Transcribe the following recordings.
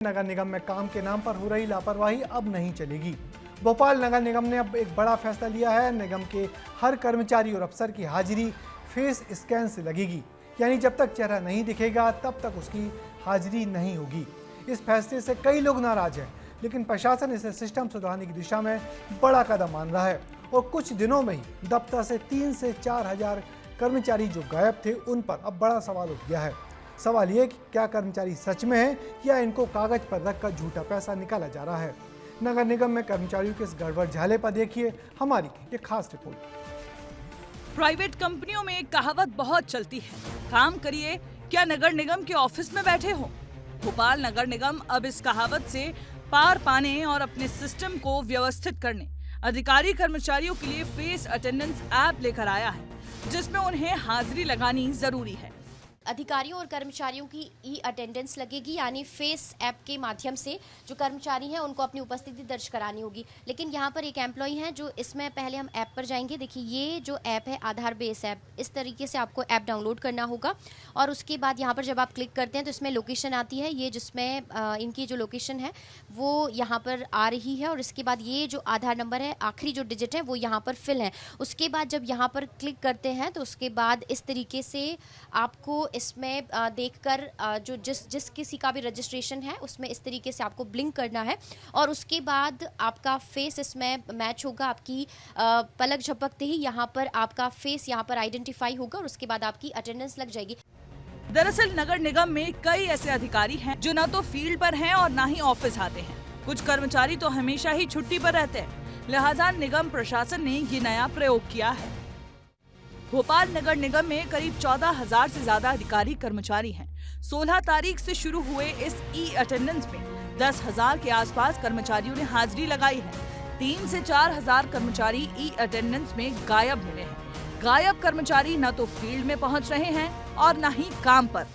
नगर निगम में काम के नाम पर हो रही लापरवाही अब नहीं चलेगी। भोपाल नगर निगम ने अब एक बड़ा फैसला लिया है। निगम के हर कर्मचारी और अफसर की हाजिरी फेस स्कैन से लगेगी, यानी जब तक चेहरा नहीं दिखेगा तब तक उसकी हाजिरी नहीं होगी। इस फैसले से कई लोग नाराज हैं, लेकिन प्रशासन इसे सिस्टम सुधारने की दिशा में बड़ा कदम मान रहा है और कुछ दिनों में ही दफ्तर से 3 से 4 हजार कर्मचारी जो गायब थे उन पर अब बड़ा सवाल उठ गया है। सवाल ये कि क्या कर्मचारी सच में हैं या इनको कागज पर रखकर झूठा पैसा निकाला जा रहा है। नगर निगम में कर्मचारियों के इस गड़बड़ झाले पर देखिए हमारी ये खास रिपोर्ट। प्राइवेट कंपनियों में एक कहावत बहुत चलती है, काम करिए क्या नगर निगम के ऑफिस में बैठे हो। भोपाल नगर निगम अब इस कहावत से पार पाने और अपने सिस्टम को व्यवस्थित करने अधिकारी कर्मचारियों के लिए फेस अटेंडेंस ऐप लेकर आया है, जिसमें उन्हें हाजिरी लगानी जरूरी है। अधिकारियों और कर्मचारियों की ई अटेंडेंस लगेगी, यानी फेस ऐप के माध्यम से जो कर्मचारी हैं उनको अपनी उपस्थिति दर्ज करानी होगी। लेकिन यहाँ पर एक एम्प्लॉई है जो इसमें, पहले हम ऐप पर जाएंगे। देखिए ये जो ऐप है आधार बेस ऐप, इस तरीके से आपको ऐप डाउनलोड करना होगा और उसके बाद यहाँ पर जब आप क्लिक करते हैं तो इसमें लोकेशन आती है, ये जिसमें इनकी जो लोकेशन है वो यहाँ पर आ रही है और इसके बाद ये जो आधार नंबर है आखिरी जो डिजिट है वो यहाँ पर फिल है। उसके बाद जब यहाँ पर क्लिक करते हैं तो उसके बाद इस तरीके से आपको इसमें देखकर जो जिस किसी का भी रजिस्ट्रेशन है उसमें इस तरीके से आपको ब्लिंक करना है और उसके बाद आपका फेस इसमें मैच होगा। आपकी पलक झपकते ही यहाँ पर आपका फेस यहाँ पर आइडेंटिफाई होगा और उसके बाद आपकी अटेंडेंस लग जाएगी। दरअसल नगर निगम में कई ऐसे अधिकारी हैं जो न तो फील्ड पर हैं और न ही ऑफिस आते हैं। कुछ कर्मचारी तो हमेशा ही छुट्टी पर रहते हैं, लिहाजा निगम प्रशासन ने ये नया प्रयोग किया है। भोपाल नगर निगम में करीब 14,000 से ज्यादा अधिकारी कर्मचारी हैं। 16 तारीख से शुरू हुए इस ई अटेंडेंस में 10,000 के आसपास कर्मचारियों ने हाजिरी लगाई है। 3 से 4 हजार कर्मचारी ई अटेंडेंस में गायब मिले हैं। गायब कर्मचारी न तो फील्ड में पहुंच रहे हैं और न ही काम पर।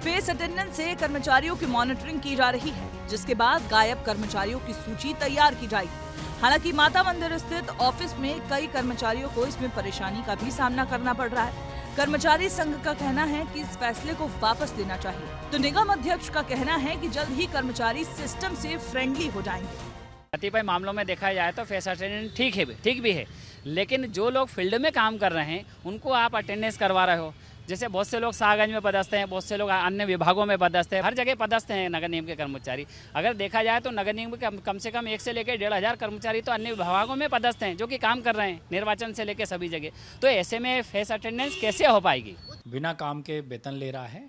फेस अटेंडेंस से कर्मचारियों की मॉनिटरिंग की जा रही है, जिसके बाद गायब कर्मचारियों की सूची तैयार की जाएगी। हालांकि माता मंदिर स्थित ऑफिस में कई कर्मचारियों को इसमें परेशानी का भी सामना करना पड़ रहा है। कर्मचारी संघ का कहना है कि इस फैसले को वापस लेना चाहिए, तो निगम अध्यक्ष का कहना है कि जल्द ही कर्मचारी सिस्टम से फ्रेंडली हो जाएंगे। कतिपय मामलों में देखा जाए तो फेस अटेंडेंस ठीक भी है, लेकिन जो लोग फील्ड में काम कर रहे हैं उनको आप अटेंडेंस करवा रहे हो। जैसे बहुत से लोग शाहगंज में पदस्थ हैं, बहुत से लोग अन्य विभागों में पदस्थ हैं, हर जगह पदस्थ हैं नगर निगम के कर्मचारी। अगर देखा जाए तो नगर निगम के कम से कम 1 से लेकर 1,500 कर्मचारी तो अन्य विभागों में पदस्थ हैं जो कि काम कर रहे हैं, निर्वाचन से लेकर सभी जगह। तो ऐसे में फेस अटेंडेंस कैसे हो पाएगी? बिना काम के वेतन ले रहा है,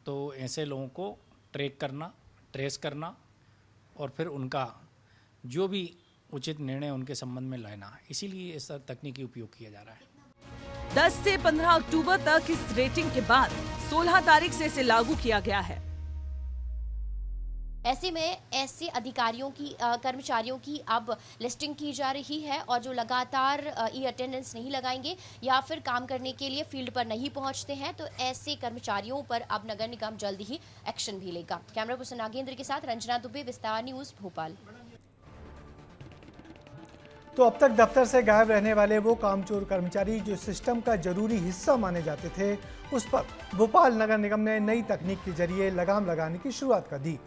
तो ऐसे लोगों को ट्रैक करना, ट्रेस करना और फिर उनका जो भी उचित निर्णय उनके संबंध में लेना, इसीलिए इस तकनीकी उपयोग किया जा रहा है। 10 से 15 अक्टूबर तक इस रेटिंग के बाद 16 तारीख से इसे लागू किया गया है। ऐसे में ऐसे अधिकारियों की कर्मचारियों की अब लिस्टिंग की जा रही है और जो लगातार ई अटेंडेंस नहीं लगाएंगे या फिर काम करने के लिए फील्ड पर नहीं पहुंचते हैं, तो ऐसे कर्मचारियों पर अब नगर निगम जल्द ही एक्शन भी लेगा। कैमरा पर्सन नागेंद्र के साथ रंजना दुबे, विस्तार न्यूज, भोपाल। तो अब तक दफ्तर से गायब रहने वाले वो कामचोर कर्मचारी जो सिस्टम का जरूरी हिस्सा माने जाते थे, उस पर भोपाल नगर निगम ने नई तकनीक के जरिए लगाम लगाने की शुरुआत कर दी।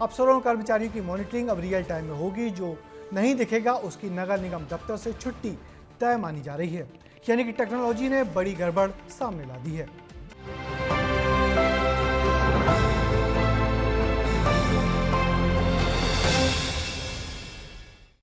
अफसरों और कर्मचारियों की मॉनिटरिंग अब रियल टाइम में होगी। जो नहीं दिखेगा उसकी नगर निगम दफ्तर से छुट्टी तय मानी जा रही है, यानी कि टेक्नोलॉजी ने बड़ी गड़बड़ सामने ला दी है।